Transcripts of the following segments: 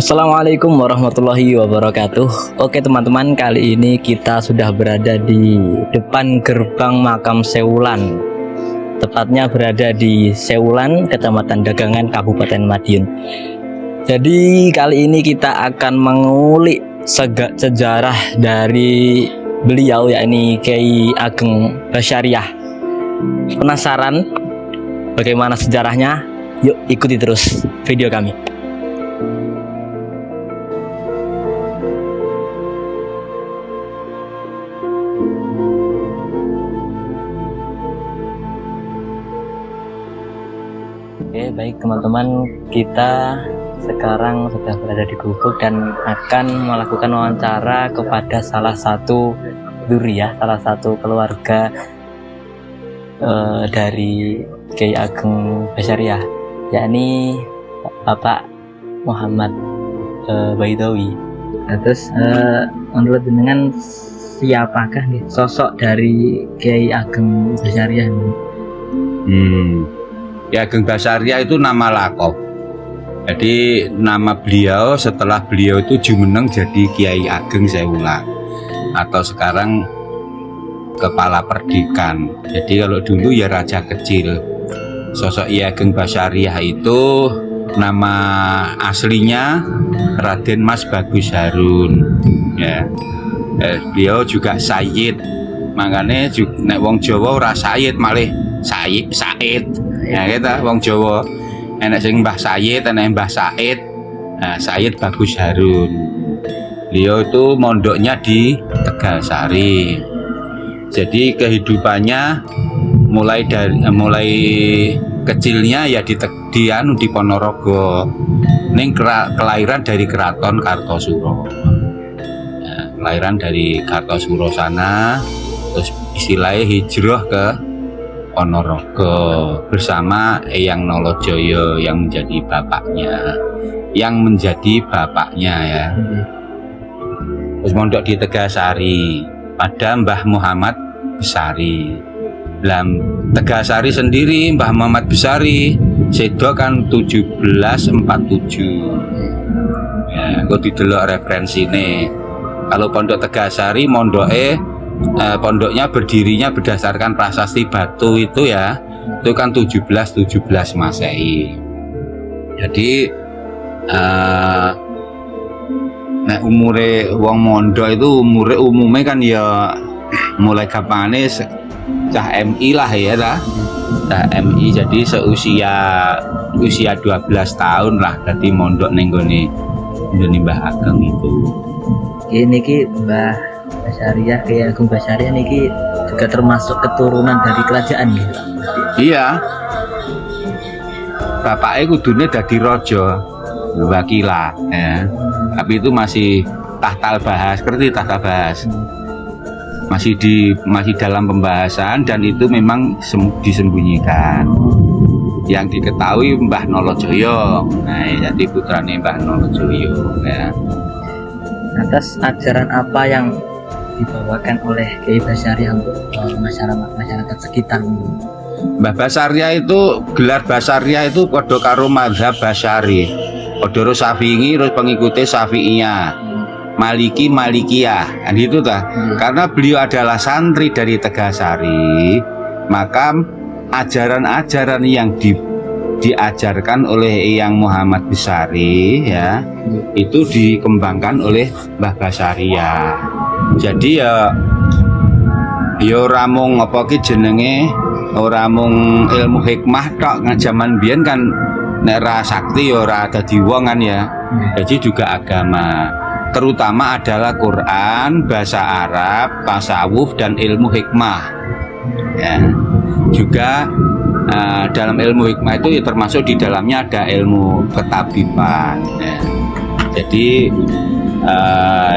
Assalamualaikum warahmatullahi wabarakatuh. Oke teman-teman, kali ini kita sudah berada di depan gerbang makam Sewulan. Tepatnya berada di Sewulan, Kecamatan Dagangan, Kabupaten Madiun. Jadi kali ini kita akan mengulik sejarah dari beliau, yakni Kiai Ageng Basyariah. Penasaran bagaimana sejarahnya? Yuk ikuti terus video kami. Oke, baik teman-teman, kita sekarang sudah berada di gubuk dan akan melakukan wawancara kepada salah satu dzurriyyah, salah satu keluarga dari Kiai Ageng Basyariah, yakni Bapak Muhammad Baidawi. Nah, terus menurut dengan siapakah nih sosok dari Kiai Ageng Basyariah ini? Kiai Ageng Basyariah itu nama lakop. Jadi nama beliau setelah beliau itu jumeneng jadi Kiai Ageng Sewulan atau sekarang Kepala Perdikan. Jadi kalau dulu ya Raja Kecil. Sosok Kiai Ageng Basyariah itu nama aslinya Raden Mas Bagus Harun. Ya. Beliau juga Sayyid. Makanya nek wong Jawa ora Sayyid malih Said. Ya kita wong Jawa enak sing Mbah Sayyid, enak Mbah Said. Nah, Sayyid Bagus Harun. Beliau itu mondoknya di Tegalsari. Jadi kehidupannya mulai kecilnya ya di Ponorogo. Ning kelahiran dari Keraton Kartosuro. Nah, kelahiran dari Kartosuro sana, terus istilahnya hijrah ke Ponorogo bersama Eyang Nolojoyo yang menjadi bapaknya ya. Terus mondok di Tegalsari pada Mbah Muhammad Besari. Dalam Tegalsari sendiri Mbah Muhammad Besari sedo kan 1747. Ya, kok didelok referensine. Kalau pondok Tegalsari pondoknya berdirinya berdasarkan prasasti batu itu ya, itu kan 1717 Masehi. Jadi nek umure wong mondok itu umumnya kan ya mulai kapane cah MI lah ya lah. Cah MI jadi usia 12 tahun lah dadi mondok ning gone Mbah Ageng itu. Ini ki Mbah Basyariah, Kiai Ageng Basyariah niki juga termasuk keturunan dari kerajaan gitu. Iya. Bapaknya kudune dadi raja Wakila ya. Tapi itu masih tahtal bahas, ngerti tahtal bahas. Masih dalam pembahasan dan itu memang disembunyikan. Yang diketahui Mbah Nolojoyo. Nah, jadi putrane Mbah Nolojoyo ya. Atas ajaran apa yang dibawakan oleh Kiai Basyariah untuk masyarakat sekitar? Mbah Basyariah itu, gelar Basyariah itu padha karo mazhab Basyari. Padha Syafi'i terus pengikutnya Syafi'iyah. Malikiyah. Kan gitu ta. Karena beliau adalah santri dari Tegalsari, maka ajaran-ajaran yang diajarkan oleh Eyang Muhammad Besari ya, itu dikembangkan oleh Mbah Basyariah. Jadi ya ora mung apa ki jenenge, ora mung ilmu hikmah tok. Zaman biyen kan nek ra sakti ya ora dadi wong kan ya. Jadi juga agama, terutama adalah Quran, bahasa Arab, tasawuf dan ilmu hikmah. Ya. Juga dalam ilmu hikmah itu ya termasuk di dalamnya ada ilmu ketabiban ya. Jadi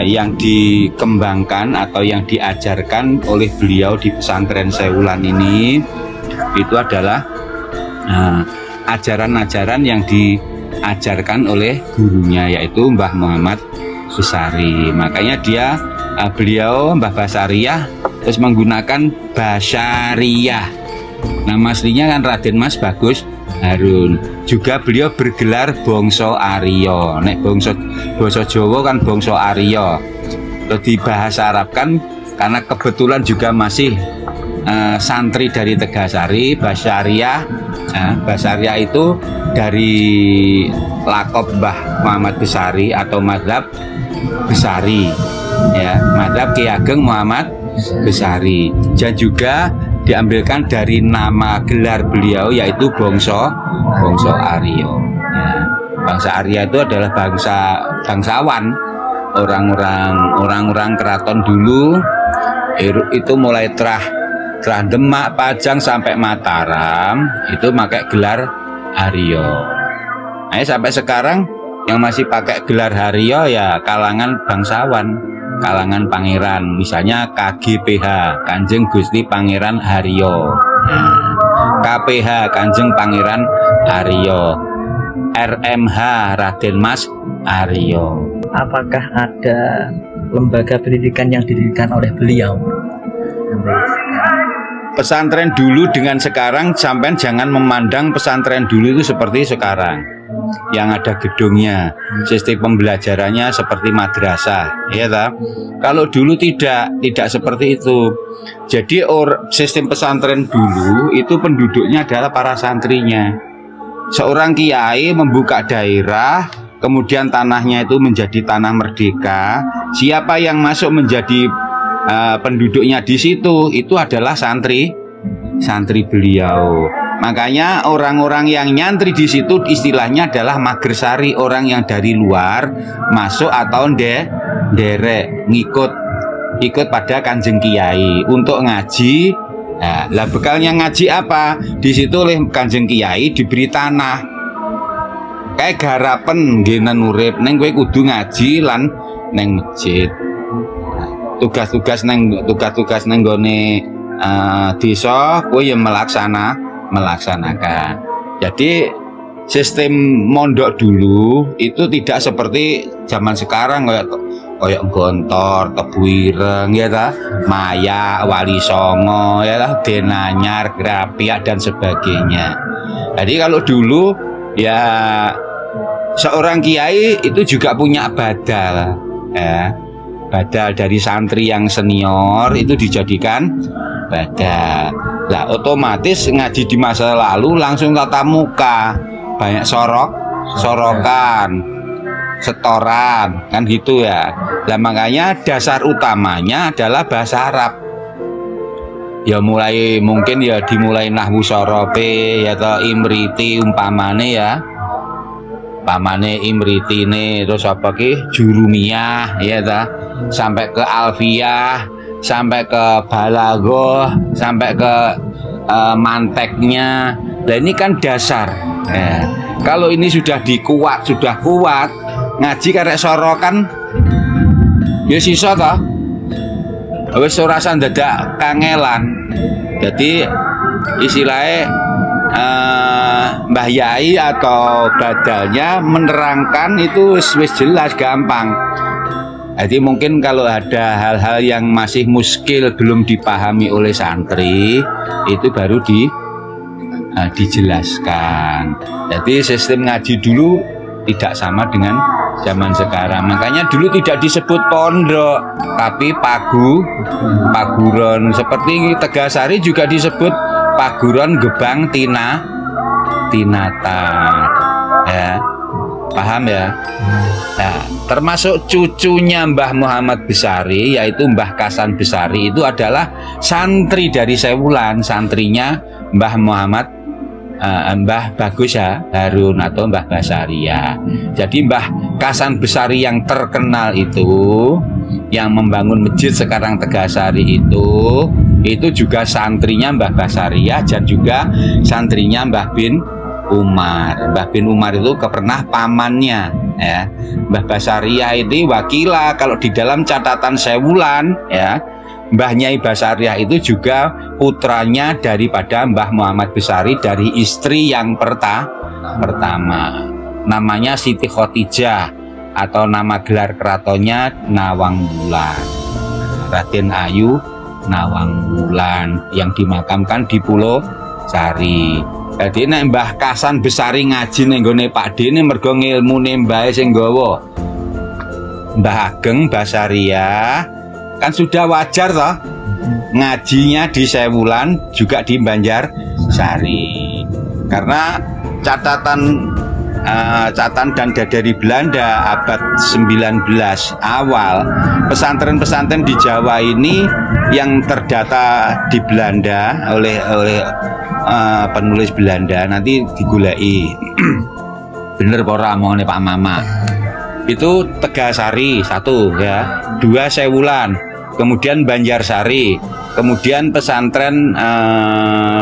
yang dikembangkan atau yang diajarkan oleh beliau di pesantren Sewulan ini itu adalah ajaran-ajaran yang diajarkan oleh gurunya, yaitu Mbah Muhammad Besari. Makanya beliau Mbah Basyariah terus menggunakan Basyariah. Nama aslinya kan Raden Mas Bagus Harun. Juga beliau bergelar bangsa Arya. Nek bangsa Jawa kan bangsa Arya. Terus di bahasa Arab kan karena kebetulan juga masih santri dari Tegasari, Basaria. Basaria itu dari lakop Mbah Muhammad Besari atau Madhab Besari, ya, Madhab Ki Ageng Muhammad Besari. Dan juga diambilkan dari nama gelar beliau yaitu bangsa Arya. Ya. Bangsa Arya itu adalah bangsawan, orang-orang keraton dulu itu mulai terah Demak, Pajang sampai Mataram itu pakai gelar Arya. Nah, sampai sekarang yang masih pakai gelar Arya ya kalangan bangsawan, kalangan pangeran, misalnya KGPH Kanjeng Gusti Pangeran Haryo, KPH Kanjeng Pangeran Haryo, RMH Raden Mas Aryo. Apakah ada lembaga pendidikan yang didirikan oleh beliau? Pesantren dulu dengan sekarang, sampai jangan memandang pesantren dulu itu seperti sekarang yang ada gedungnya, sistem pembelajarannya seperti madrasah, ya tak? Kalau dulu tidak seperti itu. Jadi sistem pesantren dulu itu penduduknya adalah para santrinya. Seorang kiai membuka daerah, kemudian tanahnya itu menjadi tanah merdeka. Siapa yang masuk menjadi penduduknya di situ itu adalah santri beliau. Makanya orang-orang yang nyantri di situ istilahnya adalah magersari, orang yang dari luar masuk atau derek ikut pada Kanjeng Kiai untuk ngaji. Nah, lah bekalnya ngaji apa? Di situ oleh Kanjeng Kiai diberi tanah. Kayak garapen ngenen urip neng kowe kudu ngaji lan neng masjid. Tugas-tugas neng gone desa kowe yang melaksanakan. Jadi sistem mondok dulu itu tidak seperti zaman sekarang kayak Gontor, Tebu Ireng, ya ta, Maya, Wali Songo, ya ta, Denanyar, Grapiak dan sebagainya. Jadi kalau dulu ya seorang kiai itu juga punya badal, ya. Badal dari santri yang senior itu dijadikan badal. Lah otomatis ngaji di masa lalu langsung tatap muka, banyak sorokan, setoran, kan gitu ya. Lah makanya dasar utamanya adalah bahasa Arab. Ya mulai mungkin ya dimulai nahwu sorope ya atau imriti umpamane ya. Pamane imritine terus apa ki jurumiyah ya ta, sampai ke alfiyah, sampai ke balaghah, sampai ke manteknya. Nah ini kan dasar. Kalau ini sudah kuat ngaji karek sorokan ya sisa ta wis ora dadak kangelan. Jadi istilahnya Mbah Yai atau badalnya menerangkan itu wis jelas gampang. Jadi mungkin kalau ada hal-hal yang masih muskil belum dipahami oleh santri itu baru dijelaskan. Jadi sistem ngaji dulu tidak sama dengan zaman sekarang. Makanya dulu tidak disebut pondok tapi paguron. Seperti Tegasari juga disebut Paguron Gebang Tinata, ya, paham ya? Nah, termasuk cucunya Mbah Muhammad Besari, yaitu Mbah Kasan Besari itu adalah santri dari Sewulan, santrinya Mbah Mbah Bagus ya, Harun atau Mbah Basaria. Jadi Mbah Kasan Besari yang terkenal itu, yang membangun masjid sekarang Tegasari itu juga santrinya Mbah Basaria dan juga santrinya Mbah bin Umar. Mbah bin Umar itu pernah pamannya, ya. Mbah Basaria itu wakila kalau di dalam catatan Sewulan, ya. Mbah Nyai Basaria itu juga putranya daripada Mbah Muhammad Besari dari istri yang pertama. Namanya Siti Khotijah atau nama gelar keratonnya Nawang Wulan. Raden Ayu Nawang Wulan yang dimakamkan di Pulau Sari. Jadi nek Mbah Kasan Besari ngaji ning gone Pak Dene mergo ngilmune mbahe sing nggawa Mbah Ageng Basaria kan sudah wajar toh ngajinya di Sewulan juga di Banjarsari karena catatan dan dari Belanda abad 19 awal pesantren-pesantren di Jawa ini yang terdata di Belanda oleh penulis Belanda nanti digulai bener pora omongane Pak Mama itu Tegasari 1 ya, 2 Sewulan, kemudian Banjarsari, kemudian pesantren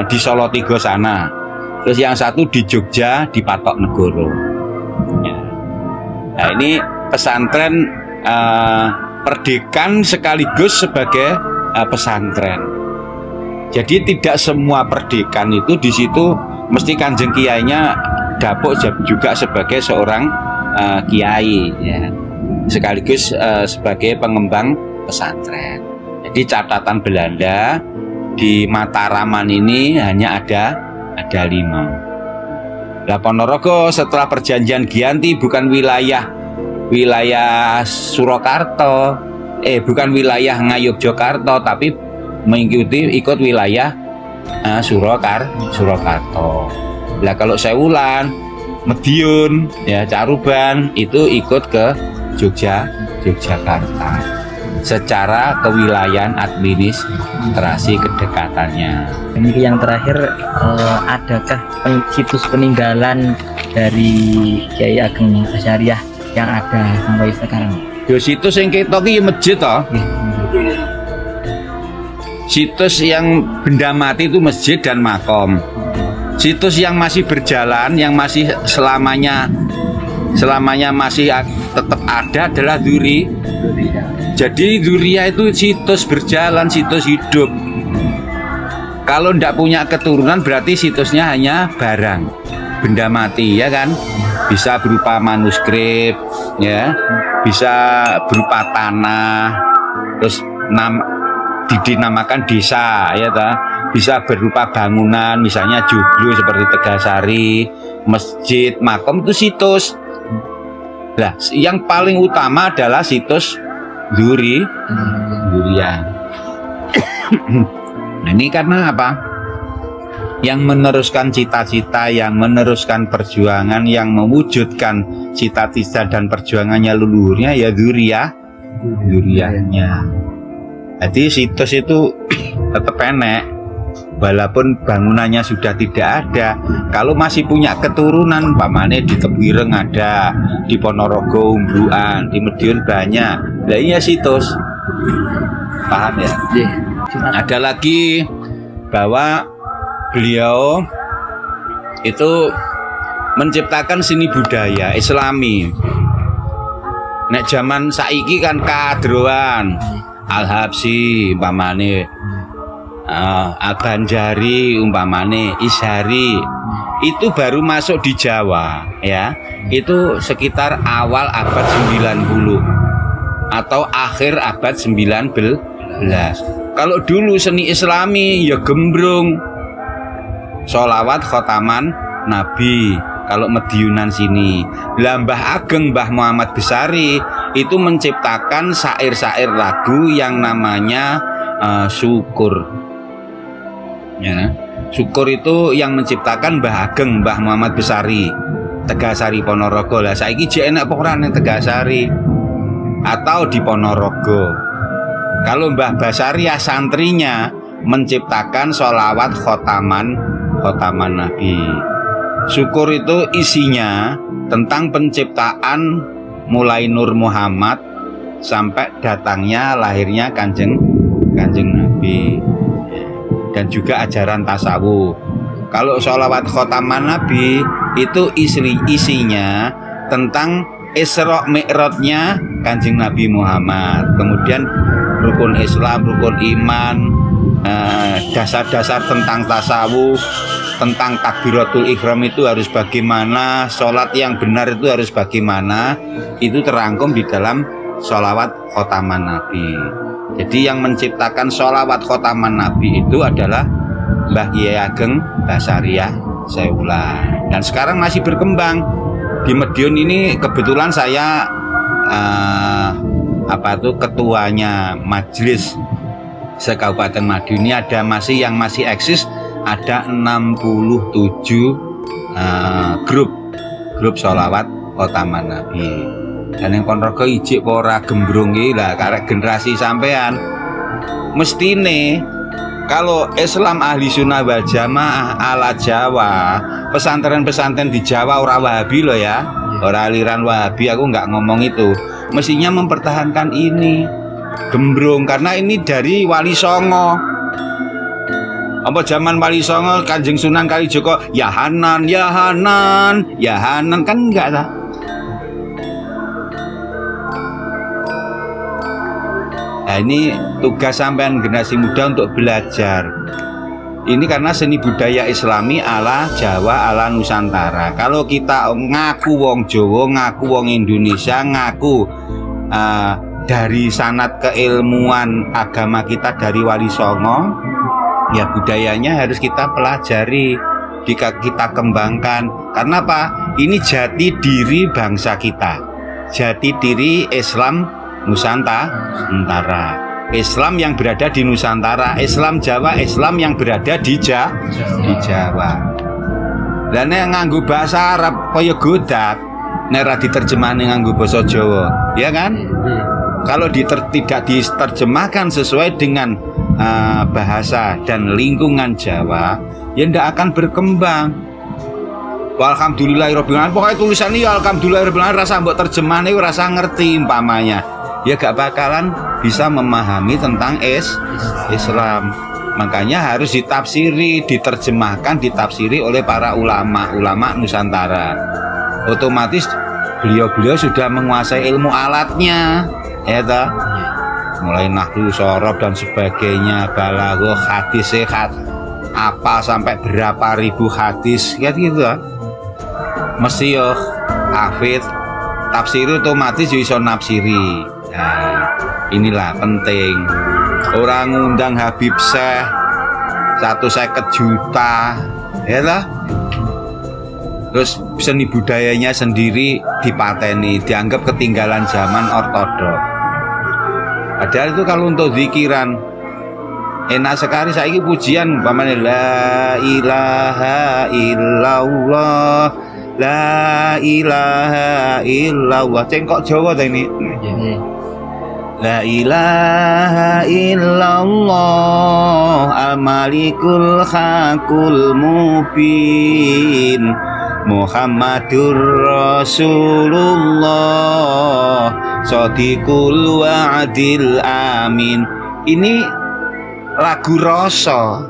di Solo Tigo sana, terus yang 1 di Jogja di Patok Negoro ya. Nah ini pesantren perdekan sekaligus sebagai pesantren. Jadi tidak semua perdekan itu di situ mesti Kanjeng Kiainya dapuk juga sebagai seorang kiai ya. Sekaligus sebagai pengembang pesantren. Jadi catatan Belanda di Mataraman ini hanya ada 5. Lah Ponorogo setelah perjanjian Giyanti bukan wilayah Surakarta, bukan wilayah Ngayogyakarta, tapi mengikuti ikut wilayah Surakarta. Lah kalau Sewulan, Medion, ya Caruban itu ikut ke Yogyakarta. Secara kewilayahan administrasi kedekatannya. Ini yang terakhir, adakah situs peninggalan dari Kiai Ageng Basaria yang ada sampai sekarang? Yo situs yang ketok iki masjid toh. Situs yang benda mati itu masjid dan makom. Situs yang masih berjalan, yang masih selamanya masih tetap ada adalah Duri. Jadi Duria itu situs berjalan, situs hidup. Kalau tidak punya keturunan berarti situsnya hanya barang, benda mati ya kan. Bisa berupa manuskrip, ya, bisa berupa tanah, terus dinamakan desa, ya ta. Bisa berupa bangunan, misalnya joglo seperti Tegasari, masjid, makom itu situs. Nah, yang paling utama adalah situs Durian. Nah, ini karena apa? Yang meneruskan cita-cita, yang meneruskan perjuangan, yang mewujudkan cita-cita dan perjuangannya leluhurnya ya Duriannya. Jadi situs itu tetap enek. Walaupun bangunannya sudah tidak ada, kalau masih punya keturunan, pamane di Tebireng ada, di Ponorogo Umbruan, di Medion banyak. Lah iya situs. Paham ya? Ada lagi bahwa beliau itu menciptakan seni budaya Islami. Nek zaman saiki kan kadroan, Al-Habsyi umpamane, Abanjari umpamane, Ishari itu baru masuk di Jawa ya. Itu sekitar awal abad 90 atau akhir abad 19. Kalau dulu seni Islami ya gembrung, sholawat khotaman Nabi. Kalau Mediunan sini, Mbah Ageng Mbah Muhammad Besari itu menciptakan syair-syair lagu yang namanya syukur. Ya, syukur itu yang menciptakan Mbah Ageng Mbah Muhammad Besari, Tegasari Ponorogo. Lah saiki jek enak pokoran ning Tegasari atau di Ponorogo. Kalau Mbah Basaria santrinya menciptakan sholawat khotaman Nabi. Syukur itu isinya tentang penciptaan mulai Nur Muhammad sampai datangnya lahirnya Kanjeng Nabi, dan juga ajaran tasawuf. Kalau sholawat khotaman Nabi itu isinya tentang Isra Mi'rajnya Kanjeng Nabi Muhammad, kemudian rukun Islam, rukun iman, dasar-dasar tentang tasawuf, tentang takbiratul ihram itu harus bagaimana, sholat yang benar itu harus bagaimana, itu terangkum di dalam sholawat khotaman Nabi. Jadi yang menciptakan sholawat khotaman Nabi itu adalah Mbah Kiai Ageng Basaria Sewulan. Dan sekarang masih berkembang. Di Madiun ini kebetulan saya ketuanya majelis se-Kabupaten Madiun ini ada yang masih eksis, ada 67 grup sholawat Khotaman Nabi. Dan yang Ponorogo ijik ora gembrung iki lah karek generasi sampean mestine kalau Islam ahli sunnah wal jamaah ala Jawa, pesantren-pesantren di Jawa ora Wahabi loh ya, ora aliran Wahabi, aku nggak ngomong itu, mestinya mempertahankan ini gembrung karena ini dari Wali Songo. Apa zaman Wali Songo Kanjeng Sunan Kalijogo ya Hanan ya Hanan ya Hanan, kan enggak lah. Nah, ini tugas sampean generasi muda untuk belajar. Ini karena seni budaya Islami ala Jawa, ala Nusantara. Kalau kita ngaku wong Jawa, ngaku wong Indonesia, ngaku dari sanad keilmuan agama kita dari Wali Songo, ya budayanya harus kita pelajari, kita kembangkan. Karena apa? Ini jati diri bangsa kita, jati diri Islam Nusantara, Islam yang berada di Nusantara, Islam Jawa, Islam yang berada di Jawa. Dan yang nganggo bahasa Arab kaya godak, nek ora diterjemahne nganggo basa Jawa, ya kan? Kalau tidak diterjemahkan sesuai dengan bahasa dan lingkungan Jawa, ya ndak akan berkembang. Alhamdulillahirabbil alamin. Pokoknya tulisan ini alhamdulillahirabbil alamin, rasa mbok terjemahne rasa ngerti umpamanya, ya gak bakalan bisa memahami tentang Islam. Makanya harus ditafsiri, diterjemahkan, ditafsiri oleh para ulama Nusantara. Otomatis beliau sudah menguasai ilmu alatnya, ya toh? Mulai nahwu, sorof dan sebagainya, balaghah, hadis, sehat, apa sampai berapa ribu hadis, ya gitu lah. Mesti yo hafid, tafsiri otomatis iso nafsiri. Nah, inilah penting. Orang ngundang Habib Syekh 150 juta, ya lah. Terus seni budayanya sendiri dipateni, dianggap ketinggalan zaman ortodok. Padahal itu kalau untuk zikiran enak sekali. Saiki pujian umpamane la ilaha illallah, la ilaha illallah, cengkok Jawa ta ini. La ilaha illallah al-malikul hakul mubin Muhammadur Rasulullah Shadiqul wa'adil amin. Ini lagu rasa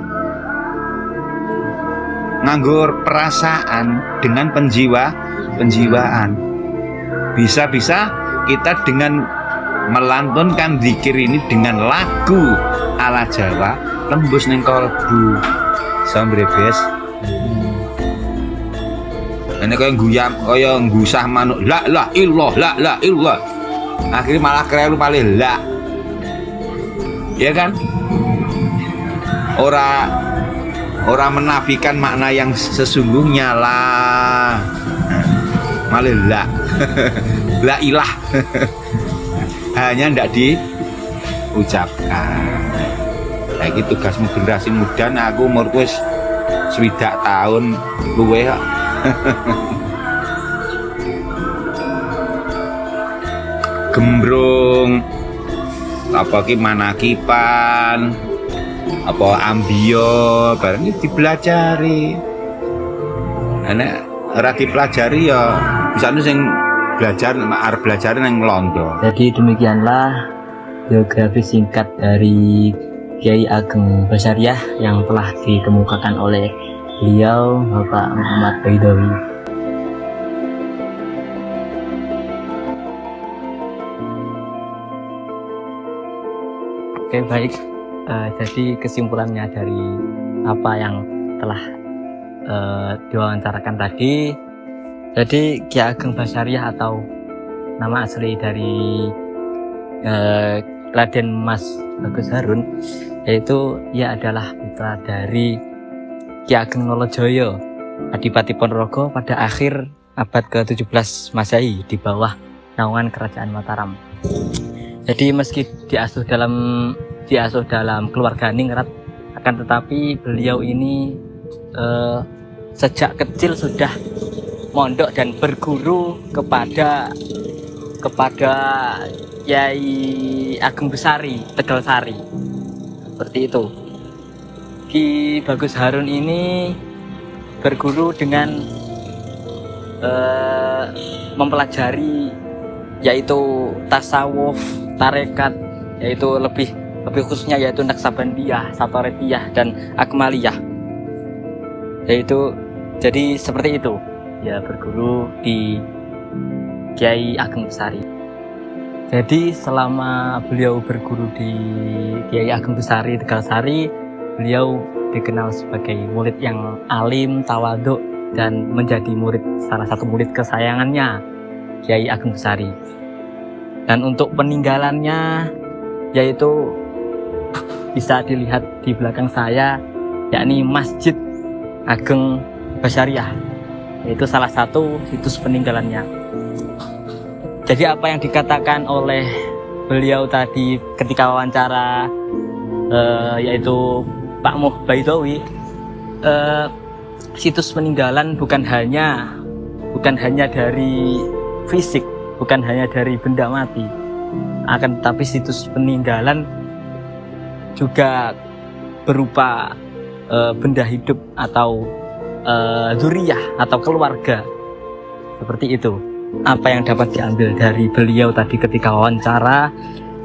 nganggur perasaan dengan penjiwaan. Bisa-bisa kita dengan melantunkan zikir ini dengan lagu ala Jawa tembus ning kalbu sambrebes. Ini kaya guyam, kaya ngusah manuk la ilallah. Akhirnya malah keliru paling la. Ya kan? Ora menafikan makna yang sesungguhnya lah. Malah la. La ilah. Hanya ndak diucapkan. Nah, iki tugasmu generasi muda. Nah, aku umur wis 20 tahun luwih kok. Gembrung apa ki manakipan apa ambio barang iki dipelajari. Nek ora dipelajari ya bisane sing arep belajar nang Londo. Jadi demikianlah biografi singkat dari Kiai Ageng Basyariah yang telah dikemukakan oleh beliau Bapak Muhammad Baidowi. Oke, baik. Jadi kesimpulannya dari apa yang telah diwawancarakan tadi, jadi Kiai Ageng Basyariah atau nama asli dari Raden Mas Bagus Harun, yaitu ia adalah putra dari Ki Ageng Nolojoyo Adipati Ponorogo pada akhir abad ke-17 Masehi di bawah naungan Kerajaan Mataram. Jadi meski diasuh dalam keluarga ningrat, akan tetapi beliau ini sejak kecil sudah mondok dan berguru kepada Kyai Ageng Besari Tegal Sari. Seperti itu. Ki Bagus Harun ini berguru dengan mempelajari yaitu tasawuf, tarekat, yaitu lebih khususnya yaitu Naksabandiyah, Satoretiyah dan Akmaliyah. Yaitu jadi seperti itu. Ya, berguru di Kyai Ageng Besari. Jadi selama beliau berguru di Kyai Ageng Besari Tegal Sari, beliau dikenal sebagai murid yang alim, tawaduk, dan menjadi salah satu murid kesayangannya Kyai Ageng Besari. Dan untuk peninggalannya yaitu bisa dilihat di belakang saya, yakni Masjid Ageng Basyariah, yaitu salah satu situs peninggalannya. Jadi apa yang dikatakan oleh beliau tadi ketika wawancara yaitu Pak Muh Baidowi, situs peninggalan bukan hanya dari fisik, bukan hanya dari benda mati, akan tetapi situs peninggalan juga berupa benda hidup atau dzuriyah atau keluarga. Seperti itu apa yang dapat diambil dari beliau tadi ketika wawancara.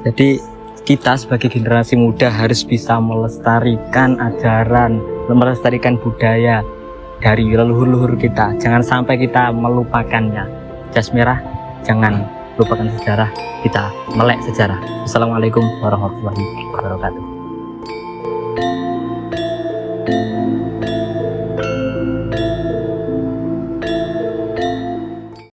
Jadi kita sebagai generasi muda harus bisa melestarikan ajaran, melestarikan budaya dari leluhur-leluhur kita. Jangan sampai kita melupakannya. Jas merah, jangan lupakan sejarah, kita melek sejarah. Assalamualaikum warahmatullahi wabarakatuh.